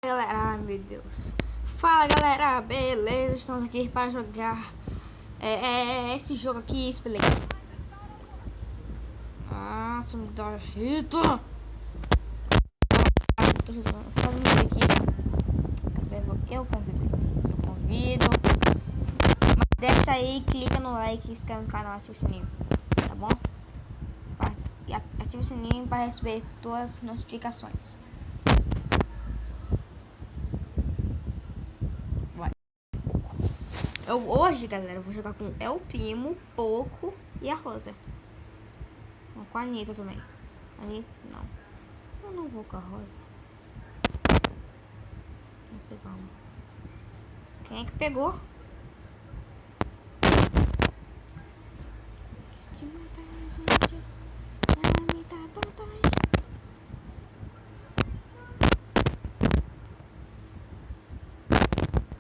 Galera, ai meu Deus. Fala galera, beleza? Estamos aqui para jogar esse jogo aqui, expliquei. Nossa, me dá rita. Tô jogando só aqui. Eu convido. Mas desce aí, clica no like, inscreve no canal, ativa o sininho, tá bom? Ativa o sininho para receber todas as notificações. Hoje, galera, eu vou jogar com o Primo, Poco e a Rosa. Com a Anitta também. Anitta, não. Eu não vou com a Rosa. Vou pegar uma. Quem é que pegou?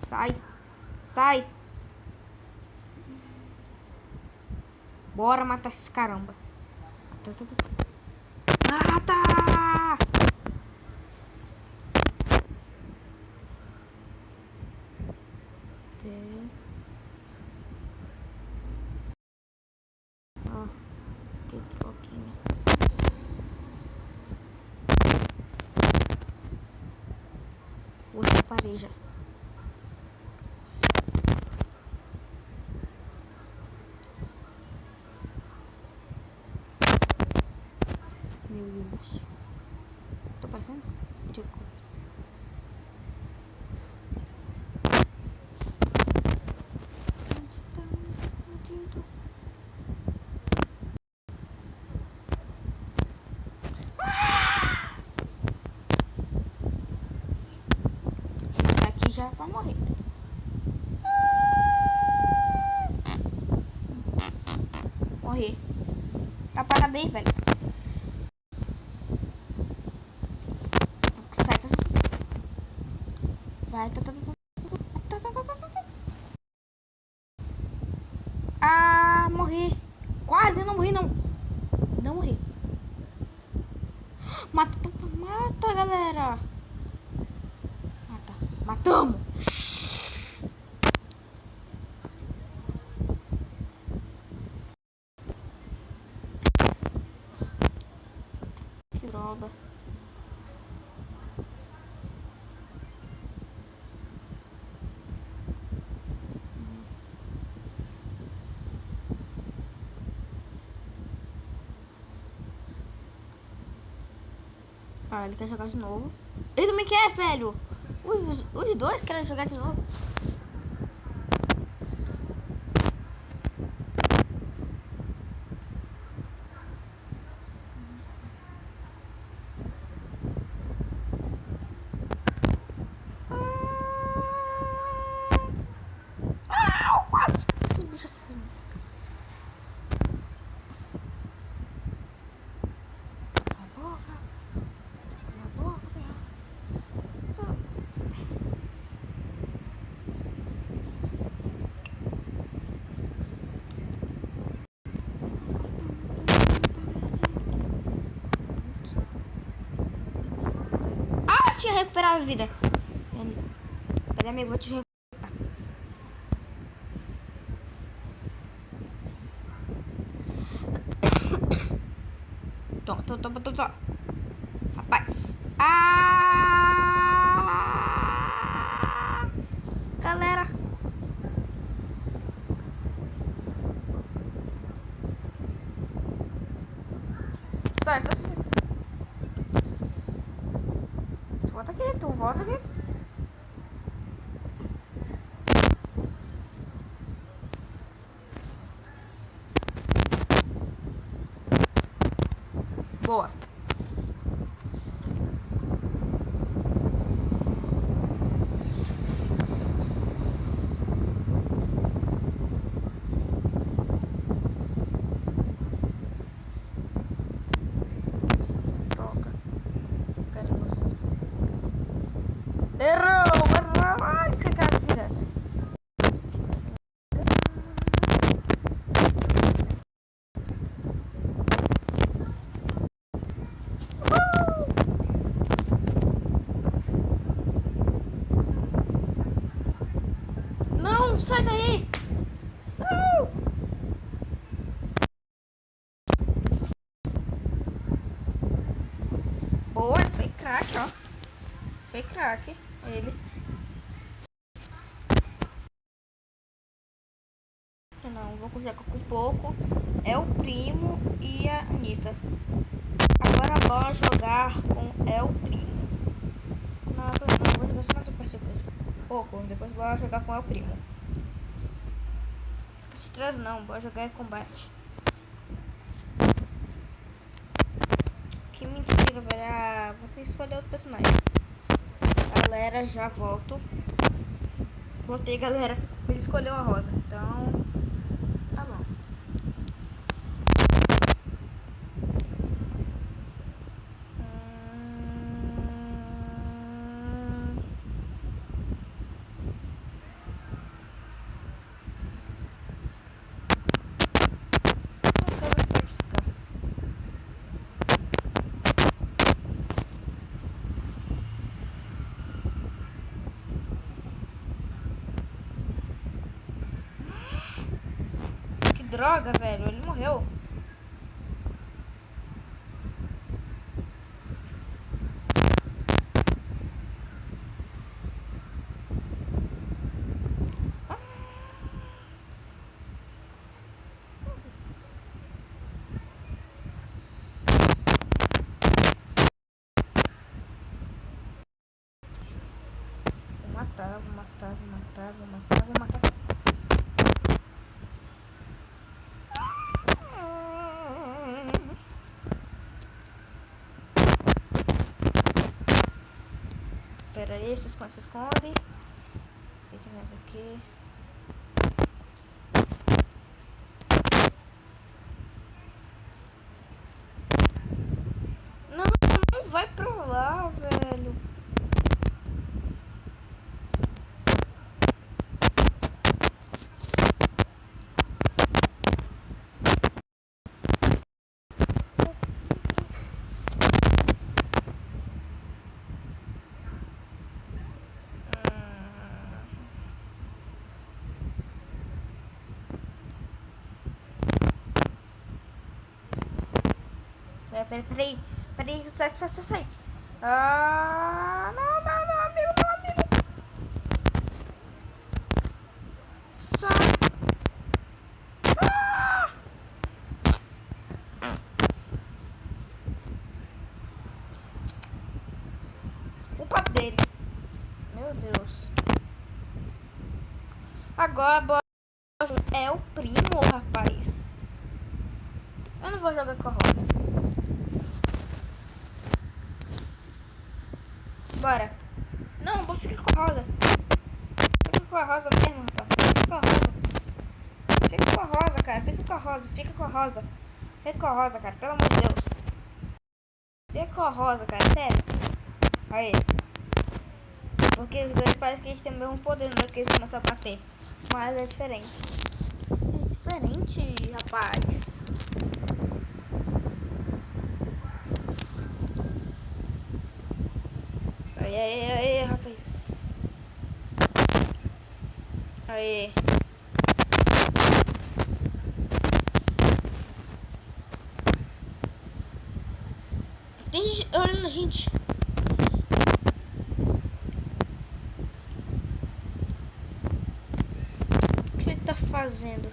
Sai. Sai. Bora matar esses caramba. Mata! Ó, que troquinha. Você fareja. Meu Deus. Tô passando? Tipo. Aqui já vai morrer. Morrer. Tá parado aí, velho. Sai, vai, Ah, morri. Quase não morri, não. Não morri. Mata, galera. Matamos. Que droga. Ah, ele quer jogar de novo. Ele também quer, velho. Os dois querem jogar de novo. Esses bichos assim. Cala a boca. Cala a boca, velho. Só. Tinha recuperado a vida. Peraí, amigo, vou te recuperar. Toma. Rapaz. Galera. Sai. Tu volta aqui. Boa. Troca. Cadê você? Errou! Ai, que cara que fizesse. Não, sai daí. Não. Boa, foi crack, ó. Foi crack, ele. Não, vou jogar com pouco. É o primo e a Anitta. Agora bora jogar com é o primo. Não, vou jogar só mais um partida. Pouco, depois bora jogar com é o primo. Estresse não, bora jogar combate. Que mentira, velho. Ah, vou ter que escolher outro personagem. Galera, já volto. Voltei, galera. Ele escolheu a rosa. Então, tá bom. Droga, velho, ele morreu. Vou matar, vou matar, vou matar, vou matar, vou matar. Pera aí, se esconde, se esconde. Se tiver isso aqui. Não, não vai pra lá, velho. Peraí, sai. Ah, não, amigo. Sai. Ah! Culpa dele. Meu Deus. Agora é o primo, rapaz. Eu não vou jogar com a rosa. Bora. Não, vou ficar com a rosa. Fica com a rosa mesmo, rapaz. Fica com a rosa. Fica com a rosa, cara. Fica com a rosa. Fica com a rosa. Fica com a rosa, cara. Pelo amor de Deus. Fica com a rosa, cara. Sério. Aí. Porque os dois parecem que eles têm o mesmo poder, não é que eles começam a bater. Mas é diferente. É diferente, rapaz. Aí, rapaz. Aí. Tem olhando a gente. O que ele tá fazendo?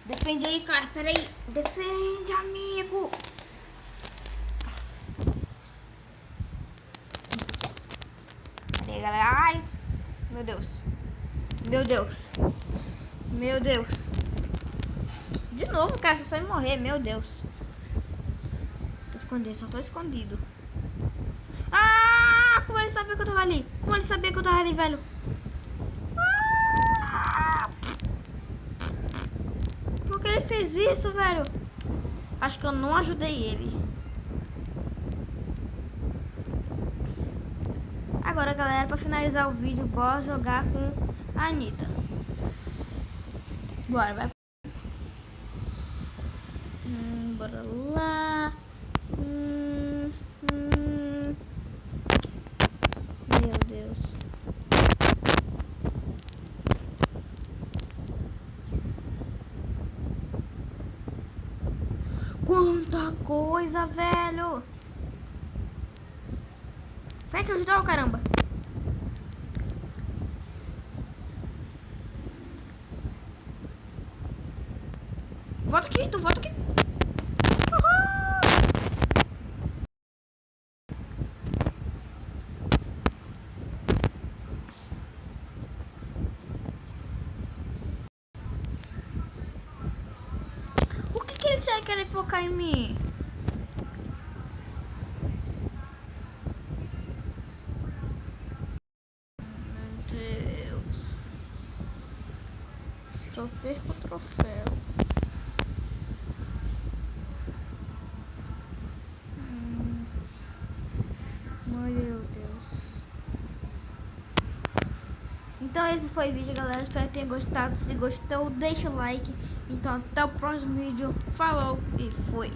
Defende aí, cara. Peraí. Defende, amigo. Peraí, galera. Ai. Meu Deus. Meu Deus. De novo, cara. Você só ia morrer. Meu Deus. Tô escondido. Só tô escondido. Ah! Como ele sabia que eu tava ali? Como ele sabia que eu tava ali, velho? Por que ele fez isso, velho? Acho que eu não ajudei ele. Agora, galera, pra finalizar o vídeo, bora jogar com a Anitta. Bora, vai. Bora lá. Meu Deus. Quanta coisa, velho. Vai que ajudar o caramba. Volta aqui, tu volta aqui. Por que eles querem focar em mim? Meu Deus. Só perco o troféu. Meu Deus. Então esse foi o vídeo, galera. Espero que tenham gostado. Se gostou, deixa o like. Então até o próximo vídeo. Falou e fui.